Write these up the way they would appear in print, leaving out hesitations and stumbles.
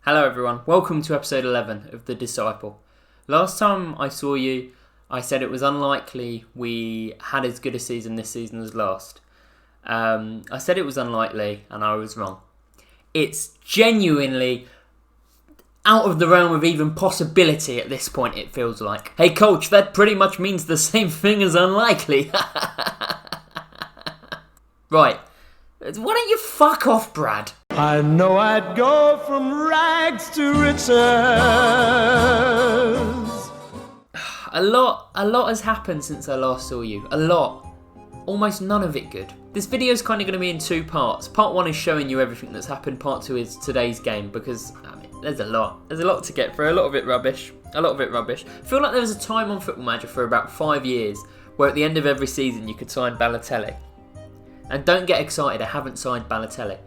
Hello everyone, welcome to episode 11 of The Disciple. Last time I saw you, I said it was unlikely we had as good a season this season as last. I said it was unlikely and I was wrong. It's genuinely out of the realm of even possibility at this point, it feels like. Hey coach, that pretty much means the same thing as unlikely. Right, why don't you fuck off, Brad? I know I'd go from rags to riches. A lot has happened since I last saw you. A lot. Almost none of it good. This video is kind of going to be in two parts. Part one is showing you everything that's happened. Part two is today's game because, there's a lot. There's a lot to get through. A lot of it rubbish. I feel like there was a time on Football Manager for about 5 years where at the end of every season you could sign Balotelli. And don't get excited, I haven't signed Balotelli.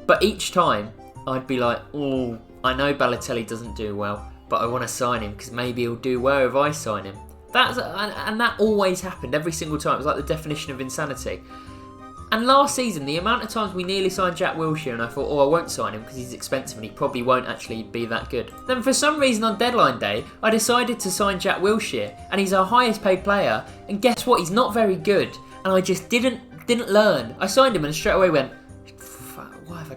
But each time, I'd be like, oh, I know Balotelli doesn't do well, but I want to sign him because maybe he'll do well if I sign him. And that always happened every single time. It was like the definition of insanity. And last season, the amount of times we nearly signed Jack Wilshere and I thought, I won't sign him because he's expensive and he probably won't actually be that good. Then for some reason on deadline day, I decided to sign Jack Wilshere and he's our highest paid player. And guess what? He's not very good. And I just didn't learn. I signed him and straight away went, why have I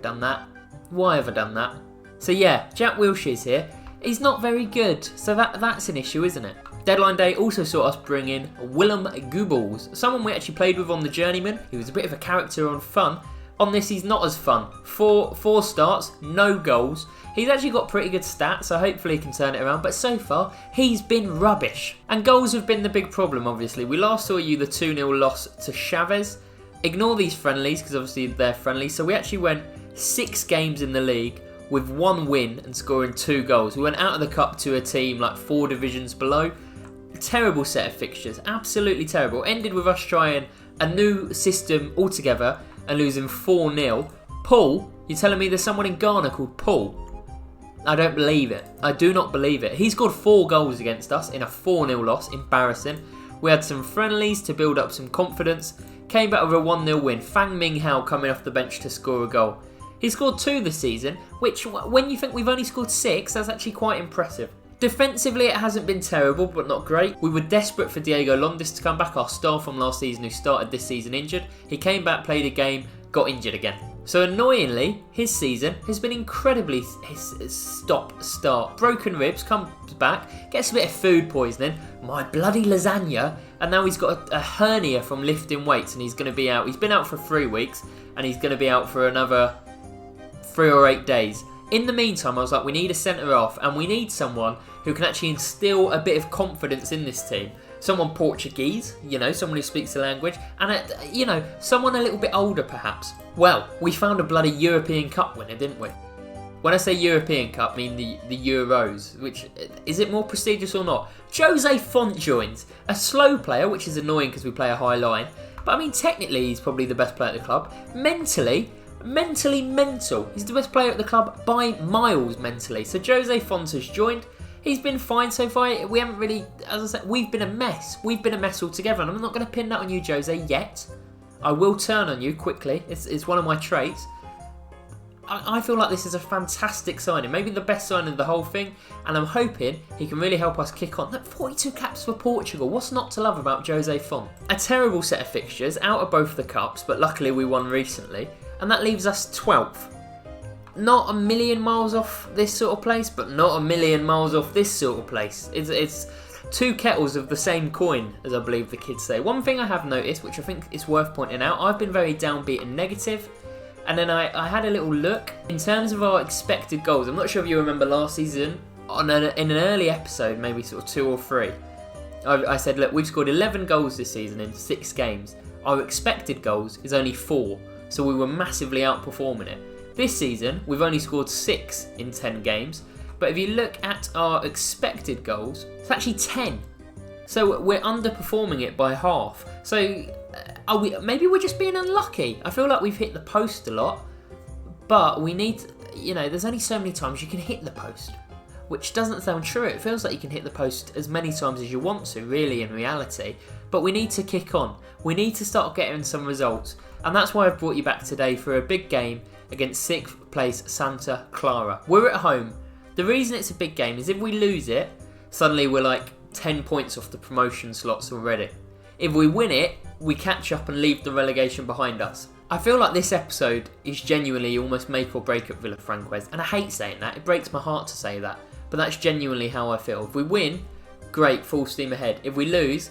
done that? So yeah, Jack Wilshere's here. He's not very good. So that's an issue, isn't it? Deadline day also saw us bring in Willem Goebbels, someone we actually played with on the Journeyman. He was a bit of a character and fun. On this, he's not as fun. Four starts, no goals. He's actually got pretty good stats, so hopefully he can turn it around. But so far, he's been rubbish. And goals have been the big problem, obviously. We last saw you the 2-0 loss to Chavez. Ignore these friendlies, because obviously they're friendly. So we actually went 6 games in the league with 1 win and scoring 2 goals. We went out of the cup to a team like 4 divisions below. A terrible set of fixtures, absolutely terrible. Ended with us trying a new system altogether and losing 4-0. Paul, you're telling me there's someone in Ghana called Paul? I don't believe it. I do not believe it. He scored 4 goals against us in a 4-0 loss. Embarrassing. We had some friendlies to build up some confidence. Came back with a 1-0 win. Fang Ming Hao coming off the bench to score a goal. He scored 2 this season, which when you think we've only scored 6, that's actually quite impressive. Defensively, it hasn't been terrible, but not great. We were desperate for Diego Londis to come back, our star from last season who started this season injured. He came back, played a game, got injured again. So annoyingly, his season has been incredibly stop-start. Broken ribs, comes back, gets a bit of food poisoning, my bloody lasagna, and now he's got a hernia from lifting weights and he's going to be out. He's been out for 3 weeks and he's going to be out for another 3 or 8 days. In the meantime, I was like, we need a centre-half and we need someone who can actually instill a bit of confidence in this team. Someone Portuguese, someone who speaks the language, and, someone a little bit older perhaps. Well, we found a bloody European Cup winner, didn't we? When I say European Cup, I mean the Euros, which, is it more prestigious or not? Jose Font joins, a slow player, which is annoying because we play a high line, but I mean, technically he's probably the best player at the club. Mentally mental. He's the best player at the club by miles mentally. So Jose Font has joined. He's been fine so far. We haven't really, as I said, we've been a mess. We've been a mess altogether, and I'm not going to pin that on you, Jose, yet. I will turn on you quickly. It's one of my traits. I feel like this is a fantastic signing, maybe the best signing of the whole thing, and I'm hoping he can really help us kick on. Look, 42 caps for Portugal. What's not to love about Jose Font? A terrible set of fixtures, out of both the cups, but luckily we won recently, and that leaves us 12th. Not a million miles off this sort of place, but not a million miles off this sort of place. It's 2 kettles of the same coin, as I believe the kids say. One thing I have noticed, which I think is worth pointing out, I've been very downbeat and negative, and then I had a little look. In terms of our expected goals, I'm not sure if you remember last season, in an early episode, maybe sort of 2 or 3, I said, look, we've scored 11 goals this season in 6 games. Our expected goals is only 4, so we were massively outperforming it. This season, we've only scored 6 in 10 games, but if you look at our expected goals, it's actually 10. So we're underperforming it by half. So maybe we're just being unlucky. I feel like we've hit the post a lot, but we need, there's only so many times you can hit the post, which doesn't sound true. It feels like you can hit the post as many times as you want to, really, in reality. But we need to kick on. We need to start getting some results. And that's why I've brought you back today for a big game against 6th place Santa Clara. We're at home. The reason it's a big game is if we lose it, suddenly we're like 10 points off the promotion slots already. If we win it, we catch up and leave the relegation behind us. I feel like this episode is genuinely almost make or break at Villafranquez, and I hate saying that. It breaks my heart to say that, but that's genuinely how I feel. If we win, great, full steam ahead. If we lose,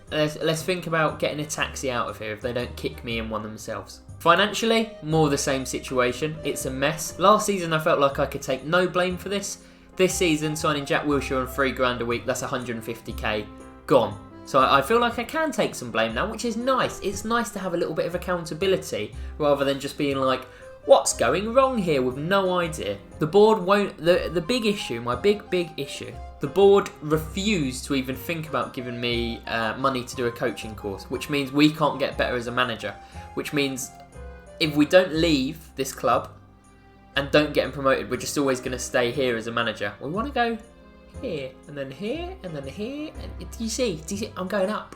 let's think about getting a taxi out of here if they don't kick me in one themselves. Financially, more the same situation. It's a mess. Last season I felt like I could take no blame for this. This season, signing Jack Wilshere on £3 a week, that's 150k gone. So I feel like I can take some blame now, which is nice. It's nice to have a little bit of accountability rather than just being like, what's going wrong here with no idea. The board won't, the big issue, my big issue, the board refused to even think about giving me money to do a coaching course, which means we can't get better as a manager, which means if we don't leave this club and don't get him promoted, we're just always going to stay here as a manager. We want to go here, and then here, and then here, and do you see? I'm going up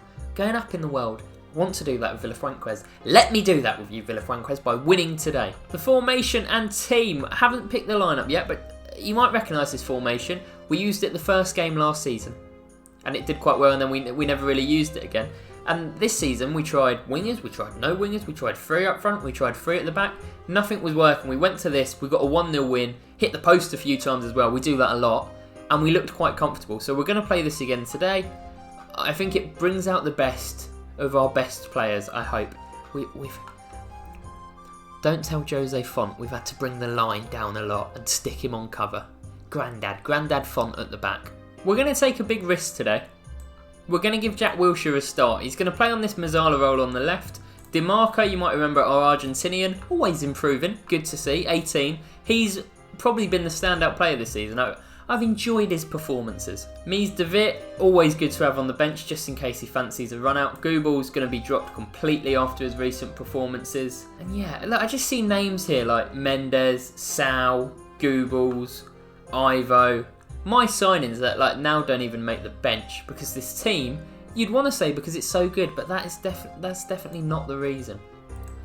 in the world. I want to do that with Villafranquez. Let me do that with you, Villafranquez, by winning today. The formation and team. I haven't picked the lineup yet, but you might recognise this formation. We used it the first game last season, and it did quite well, and then we never really used it again. And this season we tried wingers, we tried no wingers, we tried 3 up front, we tried 3 at the back. Nothing was working. We went to this, we got a 1-0 win, hit the post a few times as well. We do that a lot. And we looked quite comfortable. So we're going to play this again today. I think it brings out the best of our best players, I hope. We've Don't tell Jose Font we've had to bring the line down a lot and stick him on cover. Grandad Font at the back. We're going to take a big risk today. We're going to give Jack Wilshere a start. He's going to play on this Mazzala role on the left. DiMarco, you might remember, our Argentinian, always improving. Good to see, 18. He's probably been the standout player this season. I've enjoyed his performances. Mies de Wit, always good to have on the bench just in case he fancies a run out. Gooble's going to be dropped completely after his recent performances. And yeah, look, I just see names here like Mendes, Sal, Goobles, Ivo. My signings that now don't even make the bench because this team, you'd want to say because it's so good, but that's definitely not the reason.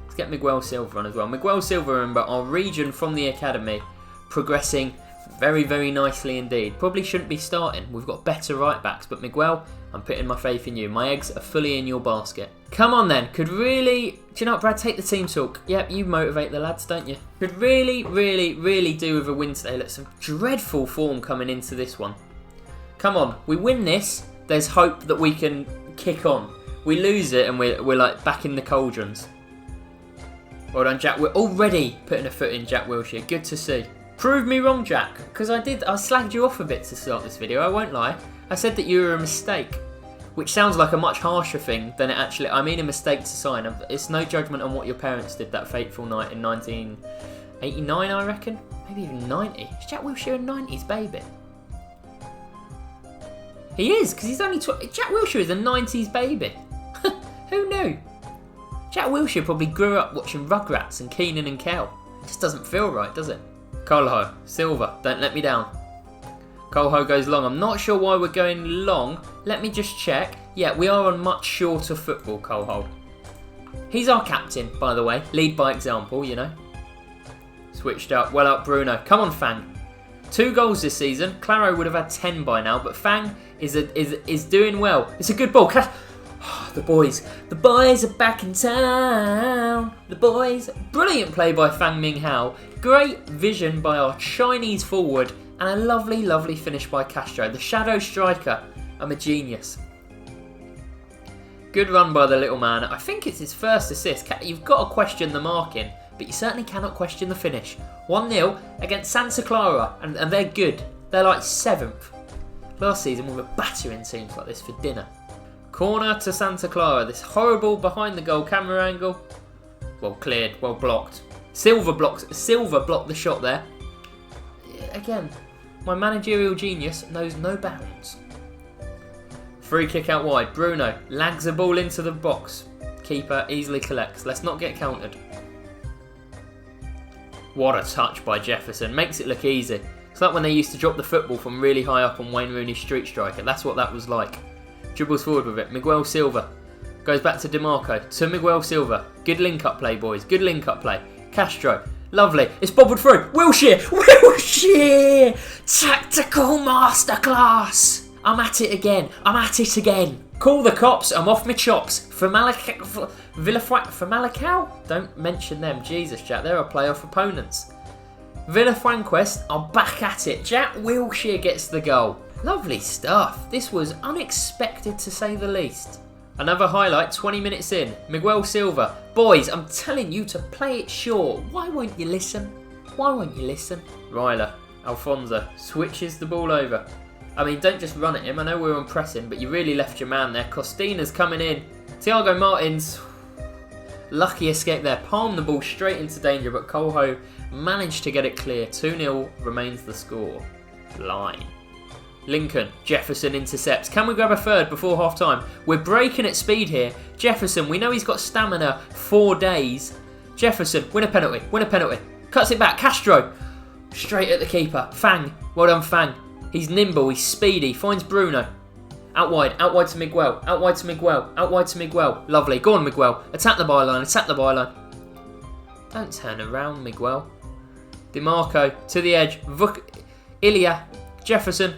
Let's get Miguel Silva on as well. Miguel Silva, remember, our region from the academy, progressing very, very nicely indeed. Probably shouldn't be starting. We've got better right backs, but Miguel, I'm putting my faith in you. My eggs are fully in your basket. Come on then. Could really, do you know what, Brad? Take the team talk. Yep, you motivate the lads, don't you? Could really, really, really do with a win today. Look, some dreadful form coming into this one. Come on, we win this. There's hope that we can kick on. We lose it and we're like back in the cauldrons. Well done, Jack. We're already putting a foot in Jack Wilshere. Good to see. Prove me wrong, Jack, because I slagged you off a bit to start this video, I won't lie. I said that you were a mistake, which sounds like a much harsher thing than it actually, I mean a mistake to sign. It's no judgment on what your parents did that fateful night in 1989, I reckon. Maybe even 90. Is Jack Wilshere a 90s baby? He is, because he's only Jack Wilshere is a 90s baby. Who knew? Jack Wilshere probably grew up watching Rugrats and Keenan and Kel. It just doesn't feel right, does it? Colho, Silva, don't let me down. Colho goes long. I'm not sure why we're going long. Let me just check. Yeah, we are on much shorter football, Colho. He's our captain, by the way. Lead by example, you know. Switched up. Well up, Bruno. Come on, Fang. 2 goals this season. Claro would have had 10 by now, but Fang is doing well. It's a good ball. The boys are back in town. The boys. Brilliant play by Fang Ming Hao. Great vision by our Chinese forward. And a lovely, lovely finish by Castro. The shadow striker. I'm a genius. Good run by the little man. I think it's his first assist. You've got to question the marking, but you certainly cannot question the finish. 1-0 against Santa Clara. And they're good. They're like 7th. Last season we were battering teams like this for dinner. Corner to Santa Clara. This horrible behind the goal camera angle. Well cleared, well blocked. Silva blocked the shot there. Again, my managerial genius knows no bounds. Free kick out wide. Bruno lags a ball into the box. Keeper easily collects. Let's not get countered. What a touch by Jefferson. Makes it look easy. It's like when they used to drop the football from really high up on Wayne Rooney's Street Striker. That's what that was like. Dribbles forward with it. Miguel Silva goes back to DiMarco. To Miguel Silva. Good link-up play, boys. Good link-up play. Castro. Lovely. It's bobbled through. Wilshere. Wilshere. Tactical masterclass. I'm at it again. I'm at it again. Call the cops. I'm off my chops. For Malacao? Don't mention them. Jesus, Jack. They're our playoff opponents. Villafranquest are back at it. Jack Wilshere gets the goal. Lovely stuff. This was unexpected to say the least. Another highlight 20 minutes in. Miguel Silva. Boys, I'm telling you to play it short. Why won't you listen? Why won't you listen? Ryler. Alfonso switches the ball over. I mean, don't just run at him. I know we're on pressing, but you really left your man there. Costina's coming in. Thiago Martins. Lucky escape there. Palmed the ball straight into danger, but Colho managed to get it clear. 2-0 remains the score line. Lincoln. Jefferson intercepts. Can we grab a third before half time? We're breaking at speed here. Jefferson, we know he's got stamina 4 days. Jefferson, win a penalty. Win a penalty. Cuts it back. Castro. Straight at the keeper. Fang. Well done, Fang. He's nimble. He's speedy. Finds Bruno. Out wide. Out wide to Miguel. Out wide to Miguel. Out wide to Miguel. Lovely. Go on, Miguel. Attack the byline. Attack the byline. Don't turn around, Miguel. DeMarco to the edge. Ilya. Jefferson.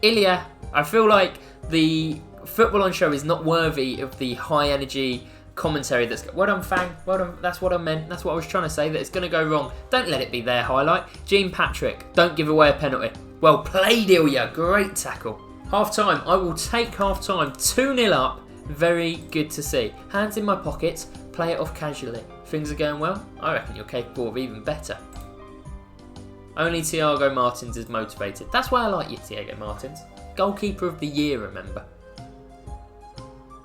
Ilya. I feel like the football on show is not worthy of the high energy commentary that's... Well done, Fang. Well done. That's what I meant. That's what I was trying to say, that it's going to go wrong. Don't let it be their highlight. Jean Patrick. Don't give away a penalty. Well played, Ilya. Great tackle. Half time. I will take half time. 2-0 up. Very good to see. Hands in my pockets. Play it off casually. Things are going well. I reckon you're capable of even better. Only Thiago Martins is motivated. That's why I like you, Thiago Martins. Goalkeeper of the year, remember.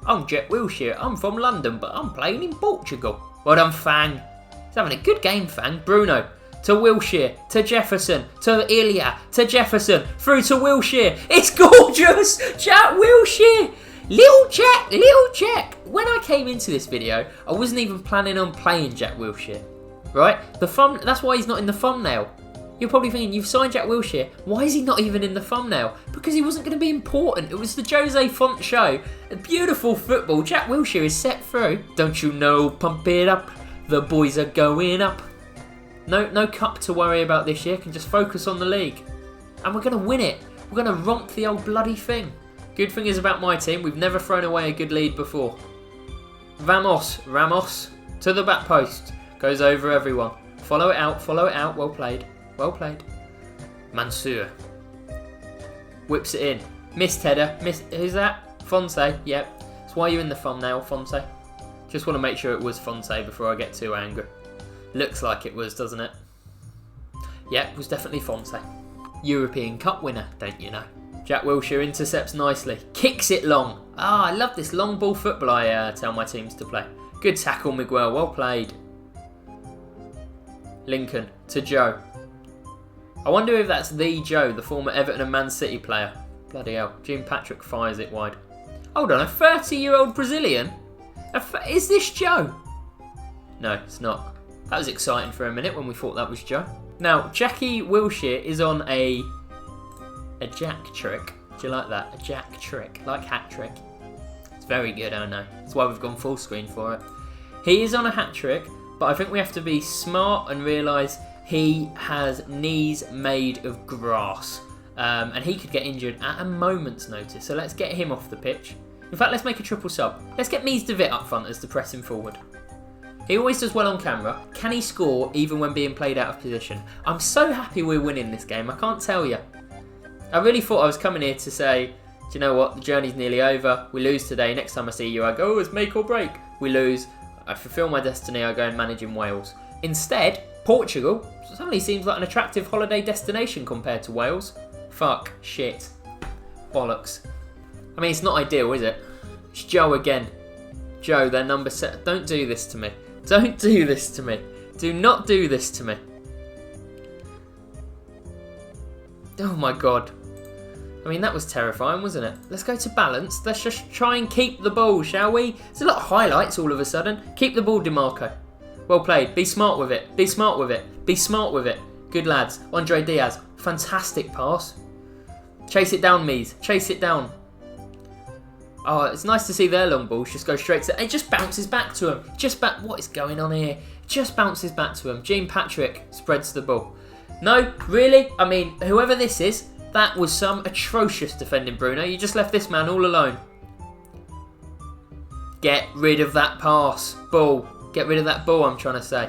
I'm Jack Wilshere. I'm from London, but I'm playing in Portugal. Well done, Fang. He's having a good game, Fang. Bruno. To Wilshere. To Jefferson. To Ilya. To Jefferson. Through to Wilshere. It's gorgeous! Jack Wilshere! Little Jack. Little Jack. When I came into this video, I wasn't even planning on playing Jack Wilshere. Right? That's why he's not in the thumbnail. You're probably thinking, you've signed Jack Wilshere, why is he not even in the thumbnail? Because he wasn't going to be important. It was the Jose Font show. A beautiful football. Jack Wilshere is set through. Don't you know, pump it up. The boys are going up. No cup to worry about this year. Can just focus on the league. And we're going to win it. We're going to romp the old bloody thing. Good thing is about my team, we've never thrown away a good lead before. Ramos to the back post. Goes over everyone. Follow it out. Well played. Well played. Mansour. Whips it in. Missed header. Who's that? Fonse. Yep. That's why you're in the thumbnail, Fonse. Just want to make sure it was Fonse before I get too angry. Looks like it was, doesn't it? Yep, it was definitely Fonse. European Cup winner, don't you know? Jack Wilshere intercepts nicely. Kicks it long. I love this long ball football I tell my teams to play. Good tackle, Miguel. Well played. Lincoln to Joe. I wonder if that's the Joe, the former Everton and Man City player. Bloody hell. Jean Patrick fires it wide. Hold on, a 30-year-old Brazilian? Is this Joe? No, it's not. That was exciting for a minute when we thought that was Joe. Now, Jackie Wilshere is on a jack trick. Do you like that? A jack trick. Like hat trick. It's very good, I know. That's why we've gone full screen for it. He is on a hat trick, but I think we have to be smart and realise he has knees made of grass. And he could get injured at a moment's notice. So let's get him off the pitch. In fact, let's make a triple sub. Let's get Mies de Wit up front as the pressing forward. He always does well on camera. Can he score even when being played out of position? I'm so happy we're winning this game. I can't tell you. I really thought I was coming here to say, do you know what? The journey's nearly over. We lose today. Next time I see you, I go, oh, it's make or break. We lose. I fulfil my destiny. I go and manage in Wales. Instead, Portugal suddenly seems like an attractive holiday destination compared to Wales. Fuck. Shit. Bollocks. I mean, it's not ideal, is it? It's Joe again. Joe, their number set. Don't do this to me. Don't do this to me. Do not do this to me. Oh my god. I mean, that was terrifying, wasn't it? Let's go to balance. Let's just try and keep the ball, shall we? There's a lot of highlights all of a sudden. Keep the ball, DeMarco. Well played. Be smart with it. Be smart with it. Be smart with it. Good lads. Andre Diaz. Fantastic pass. Chase it down, Mies. Chase it down. Oh, it's nice to see their long balls just go straight to... It just bounces back to him. Just back... What is going on here? Just bounces back to him. Jean Patrick spreads the ball. No, really? I mean, whoever this is, that was some atrocious defending, Bruno. You just left this man all alone. Get rid of that pass. Ball. Get rid of that ball, I'm trying to say.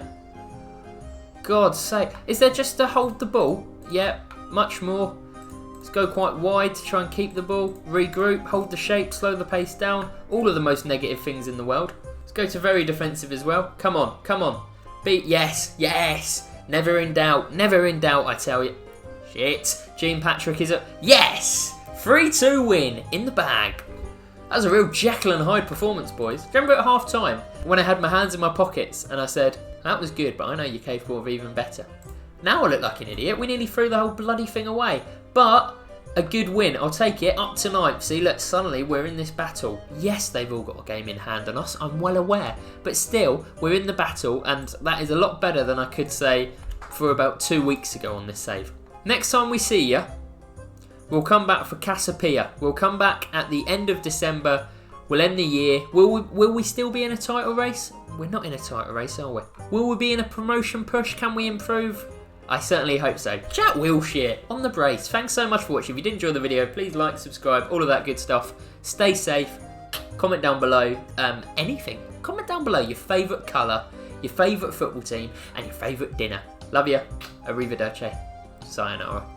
God's sake. Is there just to hold the ball? Yeah, much more. Let's go quite wide to try and keep the ball. Regroup, hold the shape, slow the pace down. All of the most negative things in the world. Let's go to very defensive as well. Come on, come on. Beat, yes, yes. Never in doubt, I tell you. Shit. Jean Patrick is up. Yes! 3-2 win in the bag. That was a real Jekyll and Hyde performance, boys. Do you remember at half time when I had my hands in my pockets and I said, that was good, but I know you're capable of even better. Now I look like an idiot. We nearly threw the whole bloody thing away. But a good win. I'll take it up tonight. See, look, suddenly we're in this battle. Yes, they've all got a game in hand on us. I'm well aware. But still, we're in the battle, and that is a lot better than I could say for about 2 weeks ago on this save. Next time we see you, we'll come back for Casapia. We'll come back at the end of December. We'll end the year. Will we still be in a title race? We're not in a title race, are we? Will we be in a promotion push? Can we improve? I certainly hope so. Chat Wilshire on the brace. Thanks so much for watching. If you did enjoy the video, please like, subscribe, all of that good stuff. Stay safe. Comment down below anything. Comment down below your favourite colour, your favourite football team, and your favourite dinner. Love you. Arrivederci. Sayonara.